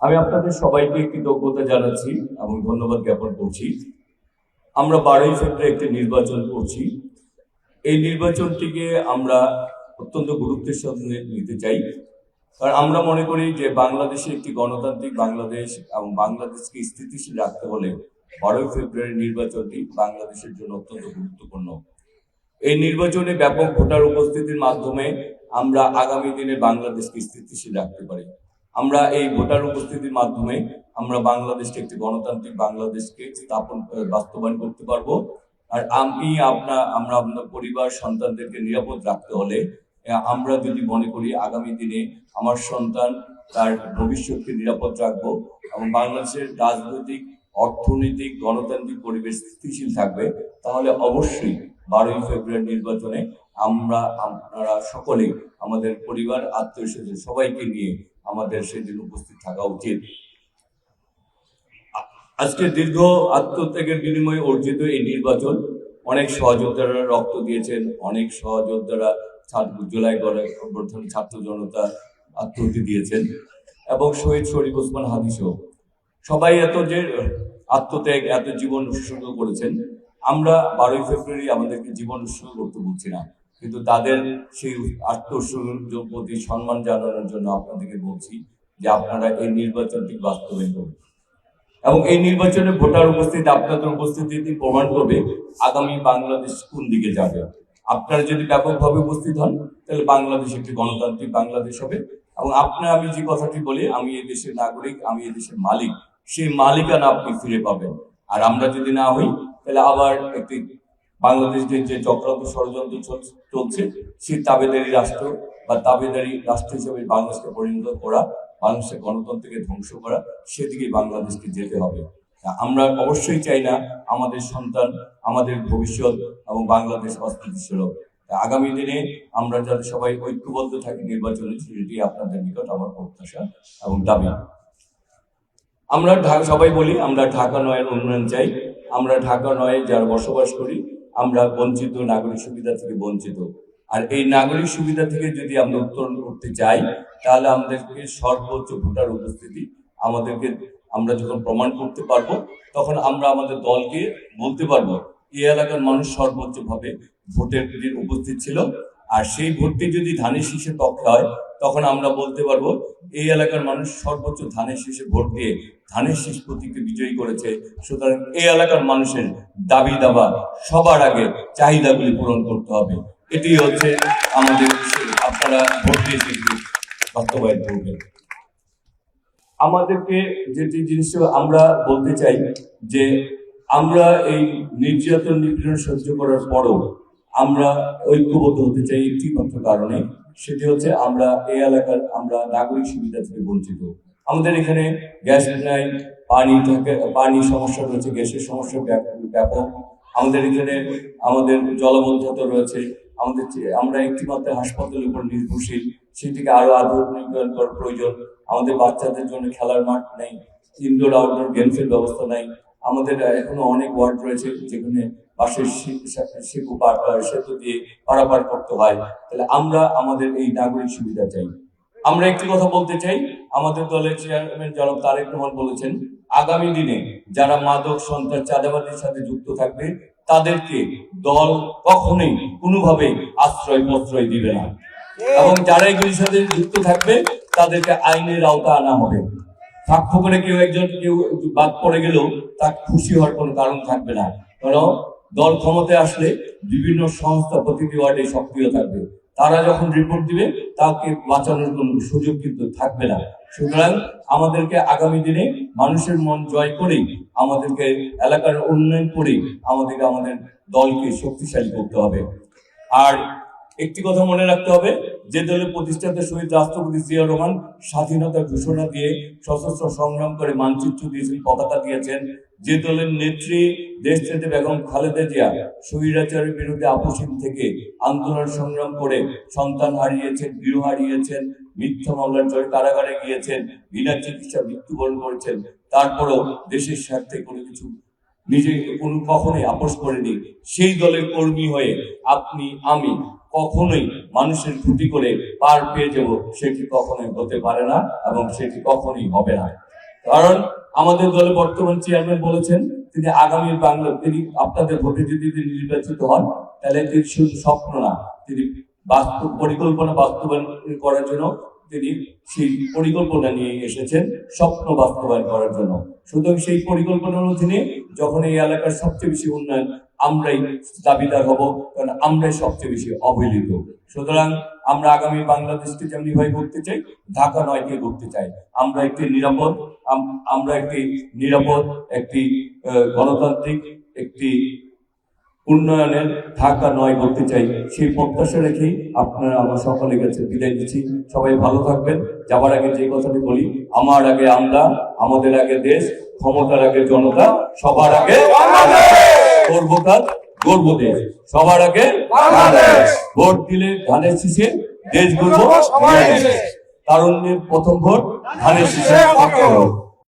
আমি আপনাদের সবাইকে কৃতজ্ঞতা জানাচ্ছি এবং ধন্যবাদ জ্ঞাপন করছি। আমরা 12ই ফেব্রুয়ারি একটি নির্বাচন করছি। এই নির্বাচনটিকে আমরা অত্যন্ত গুরুত্বের সাথে নিতে চাই, কারণ আমরা মনে করি যে বাংলাদেশে একটি গণতান্ত্রিক বাংলাদেশ এবং বাংলাদেশকে স্থিতিশীল রাখতে হলে 12ই ফেব্রুয়ারি নির্বাচনটি বাংলাদেশের জন্য অত্যন্ত গুরুত্বপূর্ণ। এই নির্বাচনে ব্যাপক ভোটার উপস্থিতির মাধ্যমে আমরা আগামী দিনে বাংলাদেশকে স্থিতিশীল রাখতে পারি। আমরা এই ভোটার উপস্থিতির মাধ্যমে আমরা বাংলাদেশকে একটি গণতান্ত্রিক বাংলাদেশকে বাস্তবায়ন করতে পারবো। আর আমরা আপনার পরিবার সন্তানদেরকে নিরাপদ রাখতে হলে আমরা যদি মনে করি আগামী দিনে আমার সন্তান তার ভবিষ্যৎকে নিরাপদ রাখবো এবং বাংলাদেশের রাজনৈতিক, অর্থনৈতিক, গণতান্ত্রিক পরিবেশ স্থিতিশীল থাকবে, তাহলে অবশ্যই 12ই ফেব্রুয়ারি নির্বাচনে আপনারা সকলে আমাদের পরিবার, আত্মীয় স্বজন সবাইকে নিয়ে আমাদের সেদিন উপস্থিত থাকা উচিত। আজকে দীর্ঘ আত্মত্যাগের বিনিময়ে অর্জিত এই নির্বাচন, অনেক সহযোদ্ধারা রক্ত দিয়েছেন, অনেক সহযোদ্ধারা জুলাই গণঅভ্যুত্থান ছাত্র জনতা আত্মহত্যা দিয়েছেন এবং শহীদ শরীফ ওসমান হাদি সহ সবাই এত যে আত্মত্যাগ, এত জীবন উৎসর্গ করেছেন। আমরা 12ই ফেব্রুয়ারি আমাদেরকে জীবন উৎসর্গ করতে বলছি না, কিন্তু তাদের সেই আত্মোৎসর্গের প্রতি সম্মান জানানোর জন্য আপনাদেরকে বলছি যে আপনারা এই নির্বাচনটি বাস্তবায়ন করবেন এবং এই নির্বাচনে ভোটার উপস্থিতি, আপনাদের উপস্থিতি প্রমাণ করবে আগামী বাংলাদেশ কোন দিকে যাবে। আপনারা যদি ব্যাপকভাবে উপস্থিত হন, তাহলে বাংলাদেশ একটি গণতান্ত্রিক বাংলাদেশ হবে এবং আমি যে কথাটি বলি, আমি এই দেশের নাগরিক, আমি এই দেশের মালিক, সেই মালিকানা আপনি ফিরে পাবেন। আর আমরা যদি না হই, তাহলে আবার একটি বাংলাদেশের যে চক্রান্ত ষড়যন্ত্র চলছে, সেই তাবেদারি রাষ্ট্র বা তাবেদারি রাষ্ট্র হিসেবে বাংলাদেশকে পরিণত করা, বাংলাদেশের গণতন্ত্রকে ধ্বংস করা, সেদিকে বাংলাদেশকে যেতে হবে। আমরা অবশ্যই চাই না আমাদের সন্তান, আমাদের ভবিষ্যৎ এবং বাংলাদেশ অস্থিতিশীল হোক। আগামী দিনে আমরা যাতে সবাই ঐক্যবদ্ধ থাকি নির্বাচনে, সেটি আপনাদের নিকট আমার প্রত্যাশা এবং দাবি। আমরা সবাই বলি আমরা ঢাকা নয়ের উন্নয়ন চাই। আমরা ঢাকা নয়ে যারা বসবাস করি, আমরা বঞ্চিত, নাগরিক সুবিধা থেকে বঞ্চিত। আর এই নাগরিক সুবিধা থেকে যদি আমরা উত্তরণ করতে চাই, তাহলে আমাদেরকে সর্বোচ্চ ভোটার উপস্থিতি আমরা যখন প্রমাণ করতে পারবো, তখন আমরা আমাদের দলকে বলতে পারবো এই এলাকার মানুষ সর্বোচ্চ ভাবে ভোটের উপস্থিত ছিল। আর সেই ভোটটি যদি ধানের শীষের পক্ষে হয়, তখন আমরা বলতে পারবো এই এলাকার মানুষ সর্বোচ্চ ধানের শীষে ভোট দিয়ে ধানের শীষ প্রতীককে বিজয়ী করেছে। সুতরাং এই এলাকার মানুষের দাবি দাবা সবার আগে চাহিদাগুলি পূরণ করতে হবে। এটি হচ্ছে আমাদের, আপনারা ভোট দিয়ে সেটি বাস্তবায়ন করবেন। আমাদেরকে যেটি জিনিস আমরা বলতে চাই যে আমরা এই নির্যাতন নিপীড়ন সহ্য করার পরও আমরা ঐক্যবদ্ধ হতে চাই একটি মাত্র কারণে, সেটি হচ্ছে আমরা এই এলাকার নাগরিক সুবিধা থেকে বঞ্চিত। আমাদের এখানে গ্যাস নাই, পানি সমস্যা রয়েছে, গ্যাসের সমস্যা ব্যাপক। আমাদের এখানে জলবদ্ধতা রয়েছে। আমরা একটি মাত্র হাসপাতালের উপর নির্ভরশীল, সেটিকে আরো আধুনিকায়ন করার প্রয়োজন। আমাদের বাচ্চাদের জন্য খেলার মাঠ নেই, ইনডোর আউটডোর গেমসের ব্যবস্থা নাই। আমাদের এখনো অনেক ওয়ার্ড রয়েছে যেখানে বাসের সেতু দিয়ে পারাপার করতে হয়। তাহলে আমরা আমাদের এই নাগরিক সুবিধা চাই। আমরা একটি কথা বলতে চাই, আমাদের দলের চেয়ারম্যান জনাব তারেক রহমান বলেছেন আগামী দিনে যারা মাদক, সন্ত্রাস, চাঁদাবাজির সাথে যুক্ত থাকবে, তাদেরকে দল কখনোই কোনোভাবেই আশ্রয় প্রশ্রয় দিবে না এবং যারা এগুলির সাথে যুক্ত থাকবে তাদেরকে আইনের আওতা আনা হবে। সাক্ষ্য করে কেউ বাদ পড়ে গেলেও তার খুশি হওয়ার কোনো কারণ থাকবে না, কারণ দল ক্ষমতায় আসলে বিভিন্ন সংস্থা প্রতিটি ওয়ার্ডে সক্রিয় থাকবে। তারা যখন রিপোর্ট দিবে তাকে বাঁচানোর কোনো সুযোগ কিন্তু থাকবে না। সুতরাং আমাদেরকে আগামী দিনে মানুষের মন জয় করেই, আমাদেরকে এলাকার উন্নয়ন করেই আমাদের দলকে শক্তিশালী করতে হবে। আর একটি কথা মনে রাখতে হবে, যে দলের প্রতিষ্ঠাতা শহীদ রাষ্ট্রপতি জিয়াউর রহমান স্বাধীনতার ঘোষণা দিয়ে সশস্ত্র সংগ্রাম করে মানচিত্র দিয়েছেন, পতাকা দিয়েছেন, যে দলের নেত্রী দেশনেত্রী বেগম খালেদা জিয়া স্বৈরাচারের বিরুদ্ধে আপোষহীন থেকে আন্দোলন সংগ্রাম করে সন্তান হারিয়েছেন, গৃহ হারিয়েছেন, মিথ্যা মামলার জয় কারাগারে গিয়েছেন, বিনা চিকিৎসা মৃত্যুবরণ করেছেন, তারপরও দেশের স্বার্থে কোনো কিছু কখনোই আপোষ করেনি, সেই দলের কর্মী হয়ে আপনি আমি কখনোই মানুষের ক্ষতি করে পার পেয়ে যাব, সেটি কখনোই হতে পারে না এবং সেটি কখনোই হবে না। কারণ আমাদের দলে বর্তমান চেয়ারম্যান বলেছেন তিনি আগামী বাংলা তিনি আপনাদের ভোটে যদি তিনি নির্বাচিত হন তাহলে তিনি শুধু স্বপ্ন না, তিনি বাস্তব পরিকল্পনা বাস্তবায়ন করার জন্য তিনি সেই পরিকল্পনা নিয়ে এসেছেন স্বপ্ন বাস্তবায়ন করার জন্য। সুতরাং সেই পরিকল্পনার অধীনে যখন এই এলাকার সবচেয়ে বেশি উন্নয়ন আমরাই দাবিদার হব, কারণ আমরাই সবচেয়ে বেশি অবহেলিত। সুতরাং আমরা আগামী বাংলাদেশকে যেমনি ভাবে করতে চাই, ঢাকা 9কে করতে চাই। আমরা একটি নিরাপদ একটি গণতান্ত্রিক একটি উন্নয়নের ঢাকা 9 করতে চাই। সেই প্রত্যাশা রেখেই আপনারা আমার সকলের কাছে বিদায় দিচ্ছি। সবাই ভালো থাকবেন। যাবার আগে যে কথাটি বলি, আমার আগে আমরা, আমাদের আগে দেশ, ক্ষমতার আগে জনতা, সবার আগে করবো কাজ, গর্ব দেশ, সবার আগে ভোট দিলে ধানের শীষে, দেশ গর্ব তারুণ্যের প্রথম ভোট ধানের শীষে।